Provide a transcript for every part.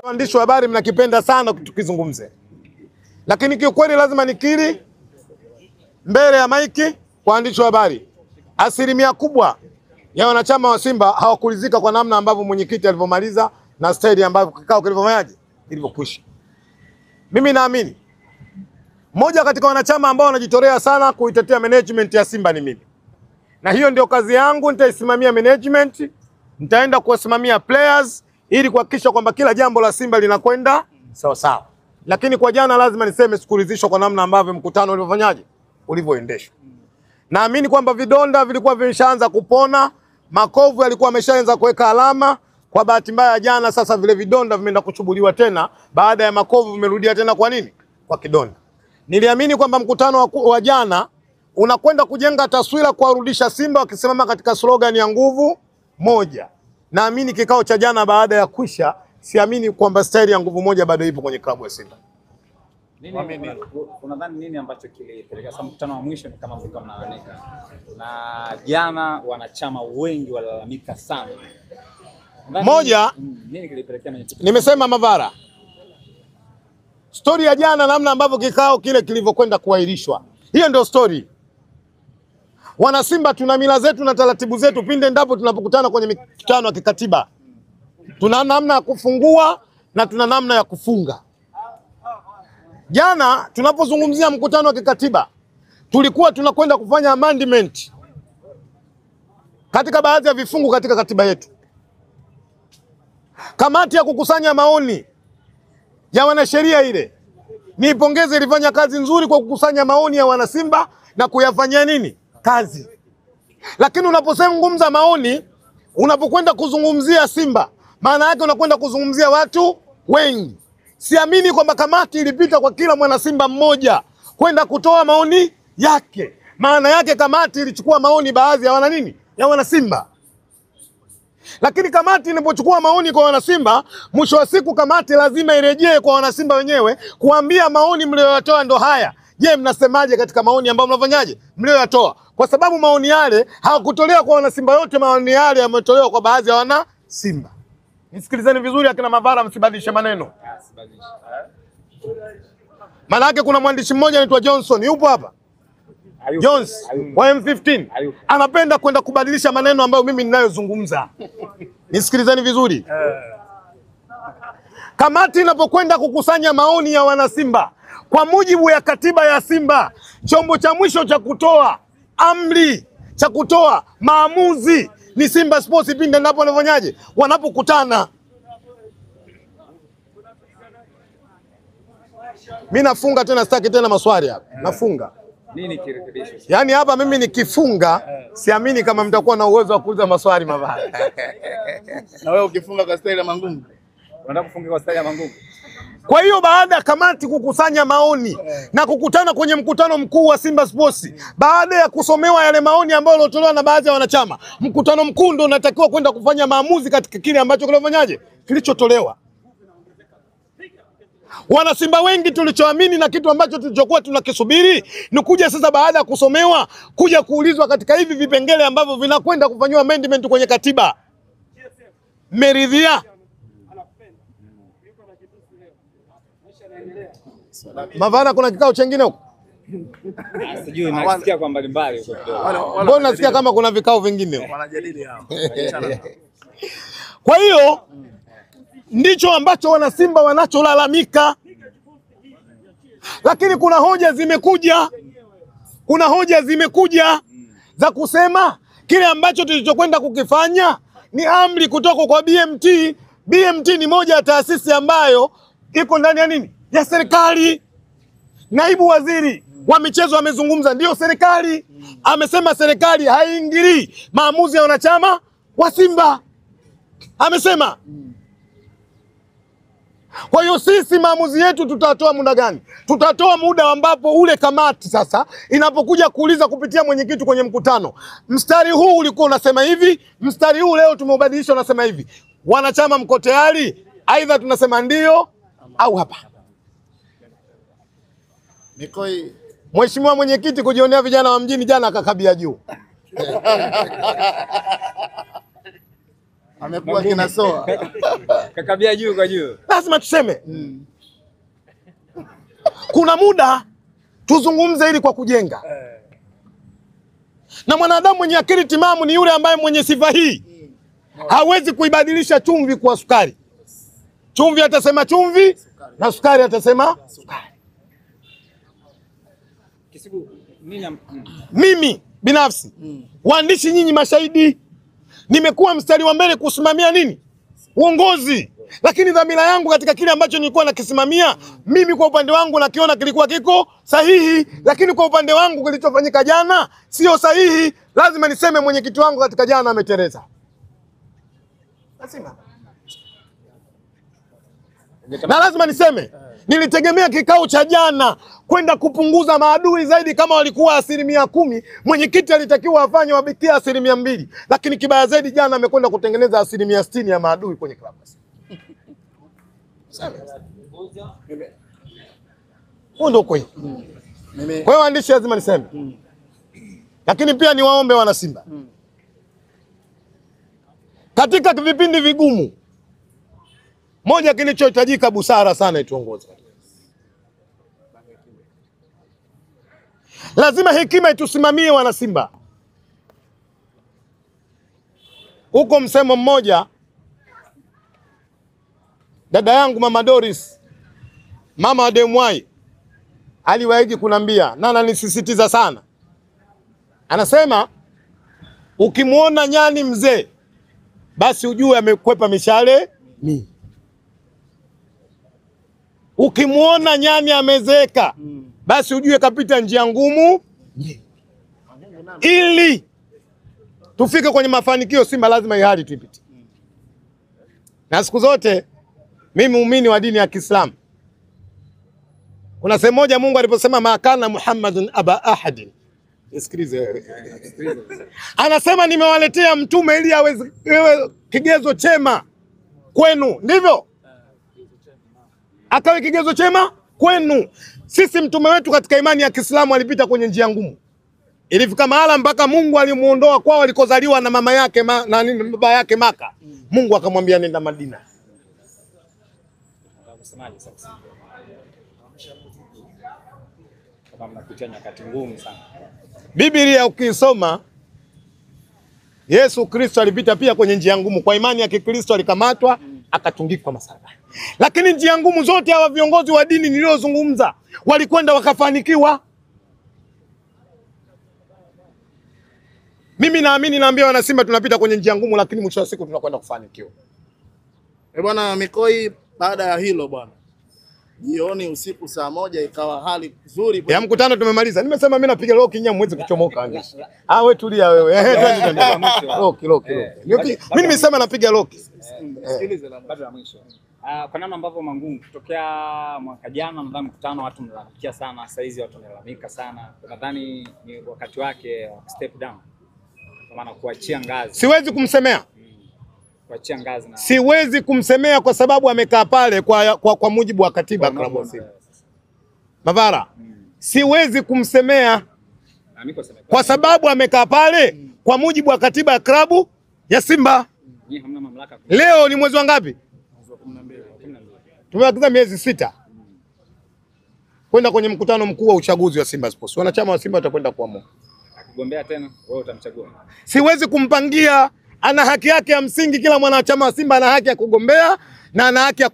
Waandishi wa habari mnakipenda sana tukizungumze, lakini kiukweli lazima nikiri mbele ya maiki kwa waandishi wa habari, asilimia kubwa ya wanachama wa Simba hawakulizika kwa namna ambavyo mwenyekiti alivyomaliza na staili ambavyo kikao kilivyofanyaje kilivyokwisha. Mimi naamini mmoja katika wanachama ambao wanajitolea sana kuitetea management ya Simba ni mimi, na hiyo ndio kazi yangu. Nitaisimamia management, nitaenda kuwasimamia players ili kuhakikisha kwamba kila jambo la Simba linakwenda sawa sawa. Lakini kwa jana lazima niseme sikulizishwa kwa namna ambavyo mkutano ulivyofanyaje ulivyoendeshwa. Naamini kwamba vidonda vilikuwa vimeshaanza kupona, makovu yalikuwa yameshaanza kuweka alama. Kwa bahati mbaya jana sasa vile vidonda vimeenda kuchubuliwa tena, baada ya makovu vimerudia tena. Kwa nini? Kwa kidonda. Niliamini kwamba mkutano wa jana unakwenda kujenga taswira kuwarudisha Simba wakisimama katika slogan ya nguvu moja. Naamini kikao cha jana baada ya kwisha, siamini kwamba staili ya nguvu moja bado ipo kwenye klabu ya Simba. Unadhani nini ambacho kilipelekea sababu mkutano wa mwisho ni kama mlikuwa mnalalamika, na jana wanachama wengi walalamika sana? Moja, nini kilipelekea mwenyekiti? Nimesema Mavara, story ya jana namna ambavyo kikao kile kilivyokwenda kuahirishwa, hiyo ndio story. Wana Simba tuna mila zetu na taratibu zetu pinde ndapo tunapokutana kwenye mikutano ya kikatiba. Tuna namna ya kufungua na tuna namna ya kufunga. Jana tunapozungumzia mkutano wa kikatiba, tulikuwa tunakwenda kufanya amendment katika baadhi ya vifungu katika katiba yetu. Kamati ya kukusanya maoni ya wanasheria ile, niipongeze, ilifanya kazi nzuri kwa kukusanya maoni ya wana Simba na kuyafanyia nini kazi. Lakini unapozungumza maoni, unapokwenda kuzungumzia Simba, maana yake unakwenda kuzungumzia watu wengi. Siamini kwamba kamati ilipita kwa kila mwana Simba mmoja kwenda kutoa maoni yake. Maana yake kamati ilichukua maoni baadhi ya wana nini? Ya wana Simba. Lakini kamati inapochukua maoni kwa wana Simba, mwisho wa siku kamati lazima irejee kwa wana Simba wenyewe kuambia maoni mlioyatoa ndo haya. Je, mnasemaje katika maoni ambayo mnafanyaje mlioyatoa? Kwa sababu maoni yale hawakutolewa kwa wana Simba yote, maoni yale yametolewa kwa baadhi ya wana Simba. Nisikilizeni vizuri akina Mavara, msibadilishe maneno. Maana yake kuna mwandishi mmoja anaitwa Johnson, yupo hapa? Jones wa M15 anapenda kwenda kubadilisha maneno ambayo mimi ninayozungumza. Nisikilizeni vizuri. Kamati inapokwenda kukusanya maoni ya wana Simba, kwa mujibu ya katiba ya Simba, chombo cha mwisho cha kutoa amri, cha kutoa maamuzi ni Simba Sports pinde ndipo wanafanyaje wanapokutana. Mimi nafunga tena, sitaki tena maswali hapa. Nafunga. Nini kirekebisho? Yaani hapa mimi nikifunga siamini kama mtakuwa na uwezo wa kuuliza maswali Mavara. Na wewe ukifunga kwa staili ya Mangungu, unataka kufunga kwa staili ya Mangungu. Kwa hiyo baada ya kamati kukusanya maoni na kukutana kwenye mkutano mkuu wa Simba Sports, baada ya kusomewa yale maoni ambayo yalitolewa na baadhi ya wanachama, mkutano mkuu ndio unatakiwa kwenda kufanya maamuzi katika kile ambacho kilifanyaje kilichotolewa. Wana Simba wengi tulichoamini na kitu ambacho tulichokuwa tunakisubiri ni kuja sasa baada ya kusomewa kuja kuulizwa katika hivi vipengele ambavyo vinakwenda kufanywa amendment kwenye katiba. Meridhia? Mavara, kuna kikao chengine huko? Sijui, nasikia kwa mbalimbali huko kidogo. Mbona nasikia kama kuna vikao vingine huko? wanajadili hao. Kwa hiyo ndicho ambacho wana Simba wanacholalamika. Lakini kuna hoja zimekuja za kusema kile ambacho tulichokwenda kukifanya ni amri kutoka kwa BMT. BMT ni moja ya taasisi ambayo iko ndani ya nini? Ya serikali. Naibu waziri wa michezo amezungumza, ndio serikali. Amesema serikali haiingilii maamuzi ya wanachama wa Simba. Amesema. Kwa hiyo sisi maamuzi yetu tutatoa muda gani? Tutatoa muda ambapo ule kamati sasa inapokuja kuuliza kupitia mwenyekiti kwenye mkutano, mstari huu ulikuwa unasema hivi, mstari huu leo tumeubadilisha unasema hivi. Wanachama mko tayari? Aidha tunasema ndio au hapa. Mikoi, Mheshimiwa mwenyekiti kujionea vijana wa mjini jana akakabia juu. Amekuwa kinasoa. Kakabia juu kwa juu. Lazima tuseme. Kuna muda tuzungumze ili kwa kujenga. Na mwanadamu mwenye akili timamu ni yule ambaye mwenye sifa hii. Hawezi kuibadilisha chumvi kuwa sukari. Chumvi atasema chumvi na sukari atasema sukari. Kisigu nini? Mimi binafsi waandishi nyinyi mashahidi, nimekuwa mstari wa mbele kusimamia nini? Uongozi. Lakini dhamira yangu katika kile ambacho nilikuwa nakisimamia, mimi kwa upande wangu nakiona kilikuwa kiko sahihi, lakini kwa upande wangu kilichofanyika jana sio sahihi. Lazima niseme mwenyekiti wangu katika jana ameteleza. Lazima. Na lazima niseme nilitegemea kikao cha jana kwenda kupunguza maadui zaidi. Kama walikuwa 10%, mwenyekiti alitakiwa afanye wabikia 2%, lakini kibaya zaidi jana amekwenda kutengeneza 60% ya maadui kwenye klabu. Huo ndio kweli. Kwa hiyo waandishi lazima niseme. Lakini pia niwaombe wana Simba. Katika vipindi vigumu, moja kilichohitajika busara sana ituongoze. Lazima hekima itusimamie wana Simba. Huko msemo mmoja, dada yangu Mama Doris, mama wa Demwai, aliwahi kunambia na ananisisitiza sana. Anasema ukimwona nyani mzee basi ujue amekwepa mishale mingi. Ukimwona nyani amezeeka basi ujue kapita njia ngumu. Ili tufike kwenye mafanikio, Simba lazima hii hali tuipite. Na siku zote mimi muumini wa dini ya Kiislamu, kuna sehemu moja Mungu aliposema makana Muhammadun aba ahadin, sikilize wewe, anasema nimewaletea mtume ili awe kigezo chema kwenu, ndivyo? Akawe kigezo chema kwenu. Sisi mtume wetu katika imani ya Kiislamu alipita kwenye njia ngumu. Ilifika mahala mpaka Mungu alimuondoa kwao alikozaliwa na mama yake na baba yake Maka. Mungu akamwambia nenda Madina. Unasemaje sasa? Kama mnapitia nyakati ngumu sana. Biblia ukisoma, Yesu Kristo alipita pia kwenye njia ngumu. Kwa imani ya Kikristo alikamatwa, akatungikwa msalabani. Lakini njia ngumu zote hawa viongozi wa dini niliozungumza walikwenda wakafanikiwa. Mimi naamini, naambia wana Simba tunapita kwenye njia ngumu, lakini mwisho wa siku tunakwenda kufanikiwa. Bwana Mikoi, baada ya hilo bwana, jioni usiku saa 1 ikawa hali nzuri ya mkutano tumemaliza. Nimesema mimi napiga loki nyinyi mwezi kuchomoka angishi. Wewe tulia wewe. Loki. Mimi nimesema napiga loki. Sikilize la bado la mwisho. Kwa namna ambavyo Mangungu kutokea mwaka jana nadhani mkutano watu mlalamika sana, sasa hizi watu wanalalamika sana. Nadhani ni wakati wake step down. Kwa maana kuachia ngazi. Siwezi kumsemea. Kuachia ngazi na siwezi kumsemea kwa sababu amekaa pale kwa mujibu wa katiba klabu ya Simba. Mavara. Siwezi kumsemea kwa sababu amekaa pale kwa mujibu wa katiba ya klabu ya Simba. Hamna mamlaka. Leo ni mwezi wa ngapi? Tumebakiza miezi 6 kwenda kwenye mkutano mkuu wa uchaguzi wa Simba Sports. Wanachama wa Simba watakwenda kuamua. Akigombea tena wewe utamchagua. Siwezi kumpangia, ana haki yake ya msingi. Kila mwanachama wa Simba ana haki ya kugombea na ana haki ya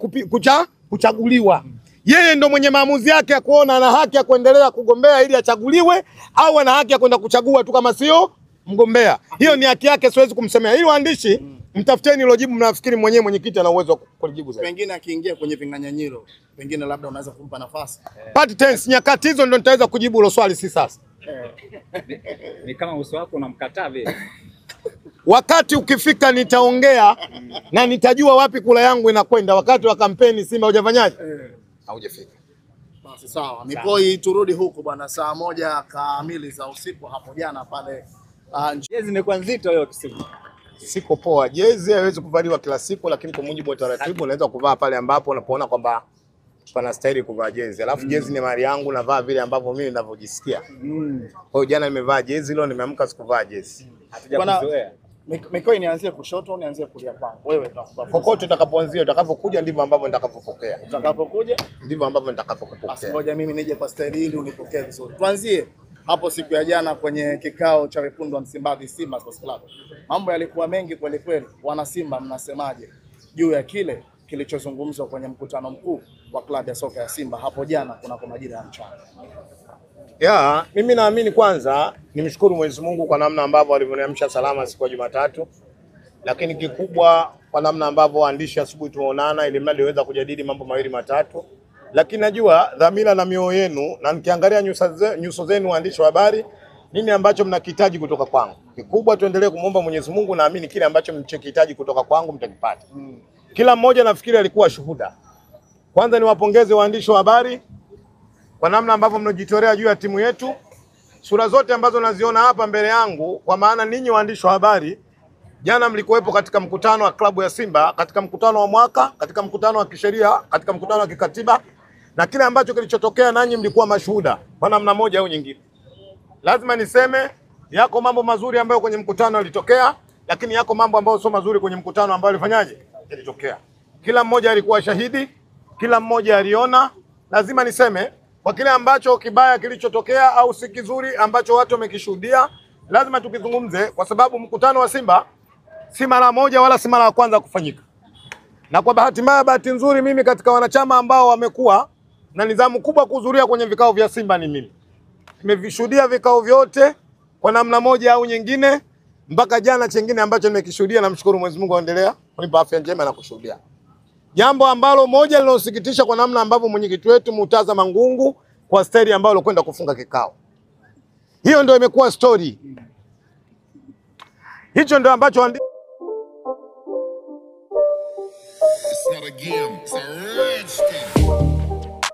kuchaguliwa. Yeye ndo mwenye maamuzi yake ya kuona ana haki ya kuendelea kugombea ili achaguliwe au ana haki ya kwenda kuchagua tu kama sio mgombea. Hiyo ni haki yake, siwezi kumsemea. Hilo waandishi mtafuteni hilo jibu, mnafikiri mwenyewe mwenyekiti ana uwezo wa kulijibu zaidi. Pengine akiingia kwenye vinganyanyiro, pengine labda unaweza kumpa nafasi. Part tense, nyakati hizo ndo nitaweza kujibu hilo swali, si sasa. Ni kama uso wako unamkataa vile. Wakati ukifika nitaongea na nitajua wapi kula yangu inakwenda. Wakati wa kampeni Simba hujafanyaje? Haujafika. Basi sawa. Mikoi, turudi huko bwana, saa 1 kamili za usiku hapo jana pale. Jezi imekuwa nzito leo Kisigu. Siko poa. Jezi haiwezi kuvaliwa kila siku, lakini kwa mujibu wa taratibu unaweza kuvaa pale ambapo unapoona kwamba panastahili kuvaa jezi. Alafu jezi ni mali yangu, navaa vile ambavyo mimi ninavyojisikia. Kwa hiyo jana nimevaa jezi, leo nimeamka sikuvaa jezi. Hatujakuzoea. Mikoi nianzie kushoto, nianzie kulia kwangu. Wewe utakupa. Kokote utakapoanzia, utakapokuja ndivyo ambavyo nitakapopokea. Utakapokuja Ndivyo ambavyo nitakapopokea. Ngoja mimi nije kwa staili hili unipokee vizuri. Tuanzie hapo siku ya jana kwenye kikao cha wekundu wa Msimbazi Simba Sports Club. Mambo yalikuwa mengi kweli kweli. Wana Simba mnasemaje juu ya kile kilichozungumzwa kwenye mkutano mkuu wa klabu ya soka ya Simba hapo jana kunako majira ya mchana? Ya, mimi naamini kwanza nimshukuru Mwenyezi Mungu kwa namna ambavyo alivyoniamsha salama siku ya Jumatatu. Lakini kikubwa kwa namna ambavyo waandishi asubuhi tumeonana ili mradi waweza kujadili mambo mawili matatu. Lakini najua dhamira na mioyo yenu, na nikiangalia nyuso zenu waandishi wa habari, nini ambacho mnakihitaji kutoka kwangu. Kikubwa tuendelee kumuomba Mwenyezi Mungu, naamini kile ambacho mnachokihitaji kutoka kwangu mtakipata. Kila mmoja nafikiri alikuwa shuhuda. Kwanza niwapongeze waandishi wa habari kwa namna ambavyo mnajitolea juu ya timu yetu. Sura zote ambazo naziona hapa mbele yangu, kwa maana ninyi waandishi wa habari jana mlikuwepo katika mkutano wa klabu ya Simba, katika mkutano wa mwaka, katika mkutano wa kisheria, katika mkutano wa kikatiba, na kile ambacho kilichotokea nanyi mlikuwa mashuhuda kwa namna moja au nyingine. Lazima niseme yako mambo mazuri ambayo kwenye mkutano yalitokea, lakini yako mambo ambayo sio mazuri kwenye mkutano ambayo alifanyaje? Yalitokea. Kila mmoja alikuwa shahidi, kila mmoja aliona. Lazima niseme kwa kile ambacho kibaya kilichotokea au si kizuri ambacho watu wamekishuhudia, lazima tukizungumze, kwa sababu mkutano wa Simba si mara moja wala si mara ya kwanza kufanyika. Na kwa bahati mbaya, bahati nzuri, mimi katika wanachama ambao wamekuwa na nidhamu kubwa kuhudhuria kwenye vikao vya Simba ni mimi. Nimevishuhudia vikao vyote kwa namna moja au nyingine, mpaka jana chengine ambacho nimekishuhudia, namshukuru Mwenyezi Mungu aendelea kunipa afya njema na kushuhudia. Jambo ambalo moja linalosikitisha kwa namna ambavyo mwenyekiti wetu Murtaza Mangungu kwa staili ambayo alikwenda kufunga kikao. Hiyo ndio imekuwa story. Hicho ndio ambacho It's not a game, it's a rich